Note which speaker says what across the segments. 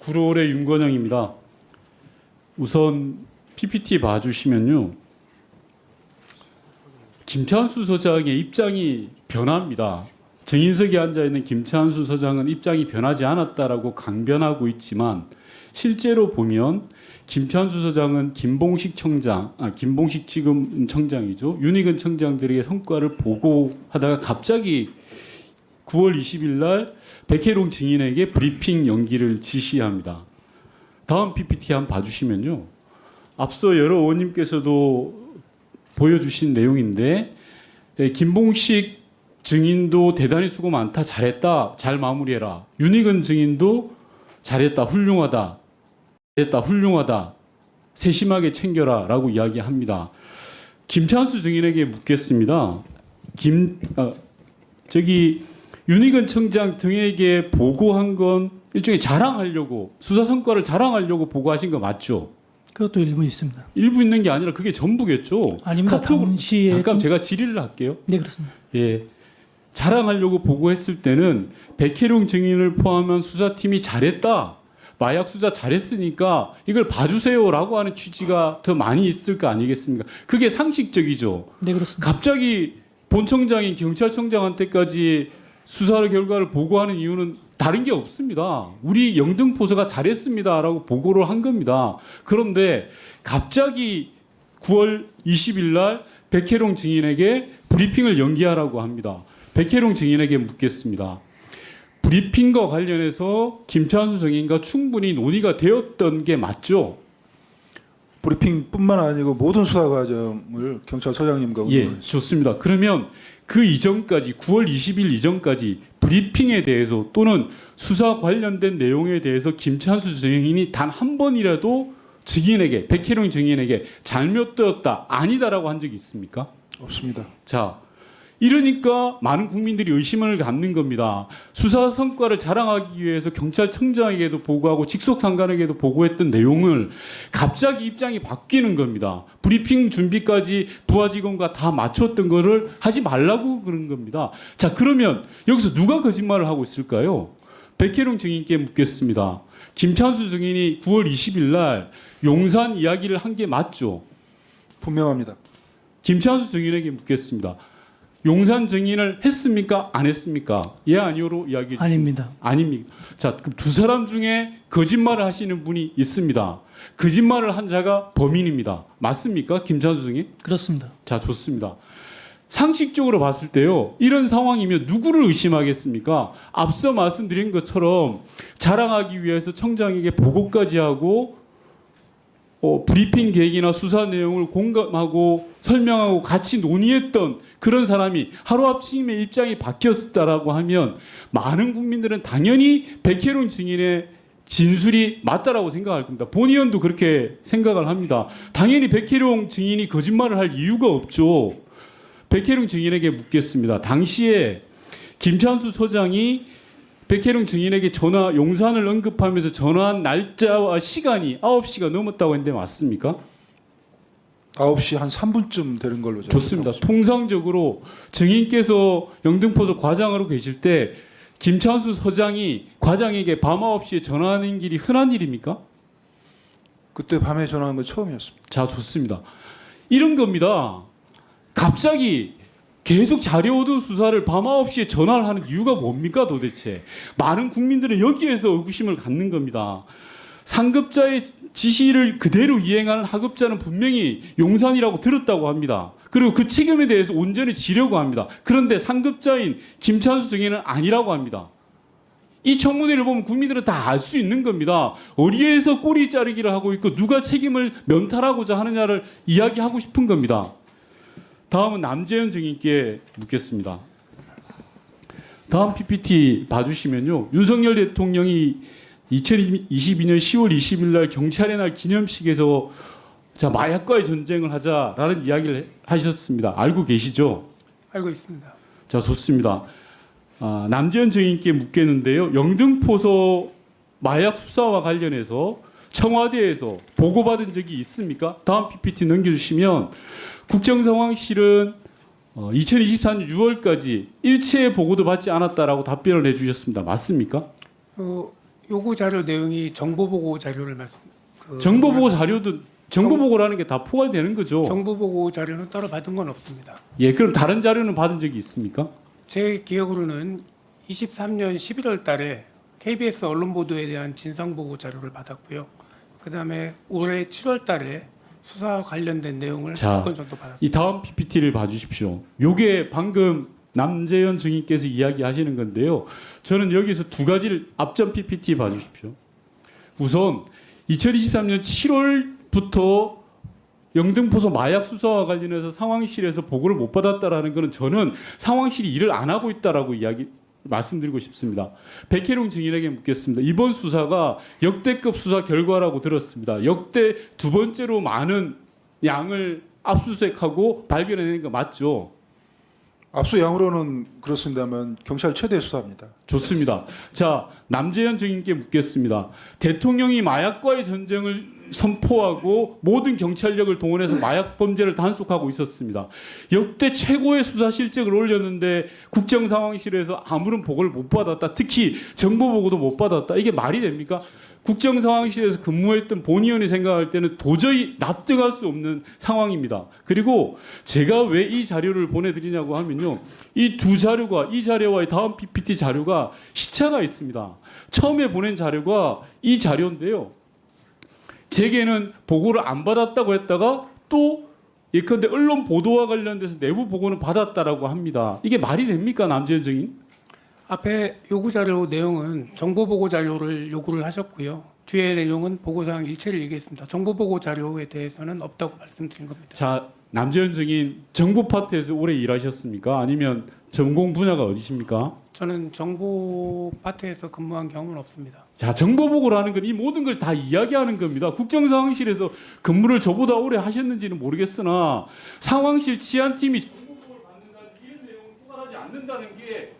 Speaker 1: 구로의 윤건영입니다. 우선 PPT 봐주시면요. 김찬수 서장의 입장이 변합니다. 증인석에 앉아있는 김찬수 서장은 입장이 변하지 않았다라고 강변하고 있지만 실제로 보면 김찬수 서장은 김봉식 지금 청장이죠. 윤희근 청장들에게 성과를 보고하다가 갑자기 9월 20일 날 백혜룡 증인에게 브리핑 연기를 지시합니다. 다음 PPT 한번 봐주시면요. 앞서 여러 의원님께서도 보여주신 내용인데 김봉식 증인도 대단히 수고 많다, 잘했다, 잘 마무리해라. 윤희근 증인도 잘했다, 훌륭하다, 잘했다, 훌륭하다, 세심하게 챙겨라 라고 이야기합니다. 김찬수 증인에게 묻겠습니다. 윤희근 청장 등에게 보고한 건 일종의 자랑하려고, 수사 성과를 자랑하려고 보고하신 거 맞죠?
Speaker 2: 그것도 일부 있습니다.
Speaker 1: 일부 있는 게 아니라 그게 전부겠죠?
Speaker 2: 아닙니다. 당시에
Speaker 1: 잠깐 제가 질의를 할게요.
Speaker 2: 네, 그렇습니다.
Speaker 1: 예. 자랑하려고 보고했을 때는 백혜룡 증인을 포함한 수사팀이 잘했다, 마약 수사 잘했으니까 이걸 봐주세요라고 하는 취지가 더 많이 있을 거 아니겠습니까? 그게 상식적이죠.
Speaker 2: 네, 그렇습니다.
Speaker 1: 갑자기 본청장인 경찰청장한테까지 수사 결과를 보고하는 이유는 다른 게 없습니다. 우리 영등포서가 잘했습니다라고 보고를 한 겁니다. 그런데 갑자기 9월 20일 날 백혜룡 증인에게 브리핑을 연기하라고 합니다. 백혜룡 증인에게 묻겠습니다. 브리핑과 관련해서 김찬수 증인과 충분히 논의가 되었던 게 맞죠?
Speaker 3: 브리핑뿐만 아니고 모든 수사 과정을 경찰서장님과
Speaker 1: 예,
Speaker 3: 의논했습니다.
Speaker 1: 좋습니다. 그러면 그 이전까지 9월 20일 이전까지 브리핑에 대해서 또는 수사 관련된 내용에 대해서 김찬수 증인이 단 한 번이라도 증인에게, 백혜룡 증인에게 잘못되었다, 아니다라고 한 적이 있습니까?
Speaker 3: 없습니다.
Speaker 1: 자, 이러니까 많은 국민들이 의심을 갖는 겁니다. 수사 성과를 자랑하기 위해서 경찰청장에게도 보고하고 직속상관에게도 보고했던 내용을 갑자기 입장이 바뀌는 겁니다. 브리핑 준비까지 부하 직원과 다 맞췄던 거를 하지 말라고 그런 겁니다. 자, 그러면 여기서 누가 거짓말을 하고 있을까요? 백혜룡 증인께 묻겠습니다. 김찬수 증인이 9월 20일 날 용산 이야기를 한 게 맞죠?
Speaker 3: 분명합니다.
Speaker 1: 김찬수 증인에게 묻겠습니다. 용산 증인을 했습니까? 안 했습니까? 예, 아니오로 이야기해 주십시오.
Speaker 2: 아닙니다.
Speaker 1: 아닙니까? 자, 그럼 두 사람 중에 거짓말을 하시는 분이 있습니다. 거짓말을 한 자가 범인입니다. 맞습니까? 김찬수 증인?
Speaker 2: 그렇습니다.
Speaker 1: 자, 좋습니다. 상식적으로 봤을 때요, 이런 상황이면 누구를 의심하겠습니까? 앞서 말씀드린 것처럼 자랑하기 위해서 청장에게 보고까지 하고 브리핑 계획이나 수사 내용을 공감하고 설명하고 같이 논의했던 그런 사람이 하루아침에 입장이 바뀌었다라고 하면 많은 국민들은 당연히 백혜룡 증인의 진술이 맞다라고 생각할 겁니다. 본 의원도 그렇게 생각을 합니다. 당연히 백혜룡 증인이 거짓말을 할 이유가 없죠. 백혜룡 증인에게 묻겠습니다. 당시에 김찬수 서장이 백혜룡 증인에게 용산을 언급하면서 전화한 날짜와 시간이 9시가 넘었다고 했는데 맞습니까?
Speaker 3: 9시 한 3분쯤 되는 걸로 제가
Speaker 1: 좋습니다.
Speaker 3: 생각합니다.
Speaker 1: 통상적으로 증인께서 영등포소 과장으로 계실 때 김찬수 서장이 과장에게 밤 9시에 전화하는 길이 흔한 일입니까?
Speaker 3: 그때 밤에 전화한 건 처음이었습니다.
Speaker 1: 자, 좋습니다. 이런 겁니다. 갑자기 계속 잘해오던 수사를 밤 9시에 전화를 하는 이유가 뭡니까 도대체? 많은 국민들은 여기에서 의구심을 갖는 겁니다. 상급자의 지시를 그대로 이행하는 하급자는 분명히 용산이라고 들었다고 합니다. 그리고 그 책임에 대해서 온전히 지려고 합니다. 그런데 상급자인 김찬수 증인은 아니라고 합니다. 이 청문회를 보면 국민들은 다 알 수 있는 겁니다. 어디에서 꼬리 자르기를 하고 있고 누가 책임을 면탈하고자 하느냐를 이야기하고 싶은 겁니다. 다음은 남재현 증인께 묻겠습니다. 다음 PPT 봐주시면요. 윤석열 대통령이 2022년 10월 20일 날 경찰의 날 기념식에서 자, 마약과의 전쟁을 하자라는 이야기를 하셨습니다. 알고 계시죠?
Speaker 4: 알고 있습니다.
Speaker 1: 자, 좋습니다. 남재현 증인께 묻겠는데요. 영등포소 마약 수사와 관련해서 청와대에서 보고받은 적이 있습니까? 다음 PPT 넘겨주시면 국정상황실은 2024년 6월까지 일체의 보고도 받지 않았다라고 답변을 해주셨습니다. 맞습니까?
Speaker 4: 요구 자료 내용이 정보 보고 자료를 말씀.
Speaker 1: 정보 보고 자료도 정보 보고라는 게 다 포괄되는 거죠.
Speaker 4: 정보 보고 자료는 따로 받은 건 없습니다.
Speaker 1: 예, 그럼 다른 자료는 받은 적이 있습니까?
Speaker 4: 제 기억으로는 23년 11월 달에 KBS 언론 보도에 대한 진상 보고 자료를 받았고요. 그다음에 올해 7월 달에 수사와 관련된 내용을
Speaker 1: 자,
Speaker 4: 2건 정도 받았습니다.
Speaker 1: 이 다음 PPT를 봐주십시오. 요게 방금 남재현 증인께서 이야기하시는 건데요. 저는 여기서 두 가지를 앞전 PPT 봐주십시오. 우선 2023년 7월부터 영등포소 마약 수사와 관련해서 상황실에서 보고를 못 받았다라는 것은 저는 상황실이 일을 안 하고 있다라고 말씀드리고 싶습니다. 백혜룡 증인에게 묻겠습니다. 이번 수사가 역대급 수사 결과라고 들었습니다. 역대 두 번째로 많은 양을 압수수색하고 발견해낸 거 맞죠?
Speaker 3: 압수양으로는 그렇습니다만 경찰 최대 수사입니다.
Speaker 1: 좋습니다. 자, 남재현 증인께 묻겠습니다. 대통령이 마약과의 전쟁을 선포하고 모든 경찰력을 동원해서 마약 범죄를 단속하고 있었습니다. 역대 최고의 수사 실적을 올렸는데 국정상황실에서 아무런 보고를 못 받았다. 특히 정보 보고도 못 받았다. 이게 말이 됩니까? 국정상황실에서 근무했던 본의원이 생각할 때는 도저히 납득할 수 없는 상황입니다. 그리고 제가 왜 이 자료를 보내드리냐고 하면요. 이 두 자료가 이 자료와 다음 PPT 자료가 시차가 있습니다. 처음에 보낸 자료가 이 자료인데요. 제게는 보고를 안 받았다고 했다가 또 예컨대 언론 보도와 관련돼서 내부 보고는 받았다라고 합니다. 이게 말이 됩니까, 남재현 증인?
Speaker 4: 앞에 요구 자료 내용은 정보 보고 자료를 요구를 하셨고요. 뒤에 내용은 보고사항 일체를 얘기했습니다. 정보 보고 자료에 대해서는 없다고 말씀드린 겁니다.
Speaker 1: 자, 남재현 증인 정보 파트에서 오래 일하셨습니까? 아니면 전공 분야가 어디십니까?
Speaker 4: 저는 정보 파트에서 근무한 경험은 없습니다.
Speaker 1: 자, 정보 보고라는 건 이 모든 걸 다 이야기하는 겁니다. 국정상황실에서 근무를 저보다 오래 하셨는지는 모르겠으나 상황실 치안팀이 정보 보고를 받는다는 이런 내용을 포괄하지 않는다는 게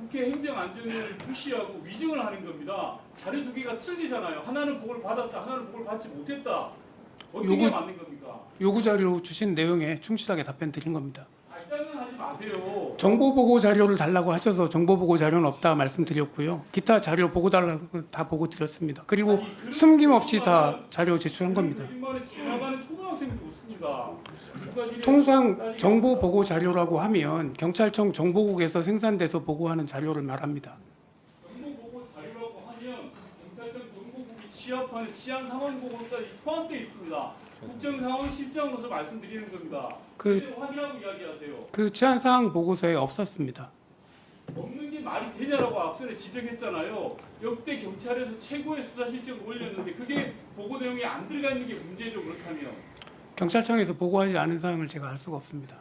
Speaker 1: 국회 행정안전위를 무시하고 위증을 하는 겁니다. 자료 두 개가 틀리잖아요. 하나는 보고를 받았다, 하나는 보고를 받지 못했다. 어떻게 맞는 겁니까?
Speaker 4: 요구 자료 주신 내용에 충실하게 답변 드린 겁니다.
Speaker 1: 말장난하지 마세요.
Speaker 4: 정보 보고 자료를 달라고 하셔서 정보 보고 자료는 없다 말씀드렸고요. 기타 자료 보고 달라고 다 보고 드렸습니다. 그리고 숨김없이 다 자료 제출한 겁니다.
Speaker 1: 거짓말에 지나가는 초등학생도 없습니다.
Speaker 4: 통상 정보 보고 자료라고 하면 경찰청 정보국에서 생산돼서 보고하는 자료를 말합니다.
Speaker 1: 정보 보고 자료라고 하면 경찰청 정보국이 취합하는 치안 상황 보고까지 포함되어 있습니다. 국정 상황 실정한 것을 말씀드리는 겁니다.
Speaker 4: 그-
Speaker 1: 확인하고 이야기하세요.
Speaker 4: 그 치안 사항 보고서에 없었습니다.
Speaker 1: 없는 게 말이 되냐라고 앞전에 지적했잖아요. 역대 경찰에서 최고의 수사 실적을 올렸는데 그게 보고 내용이 안 들어가 있는 게 문제죠. 그렇다면.
Speaker 4: 경찰청에서 보고하지 않은 사항을 제가 알 수가 없습니다.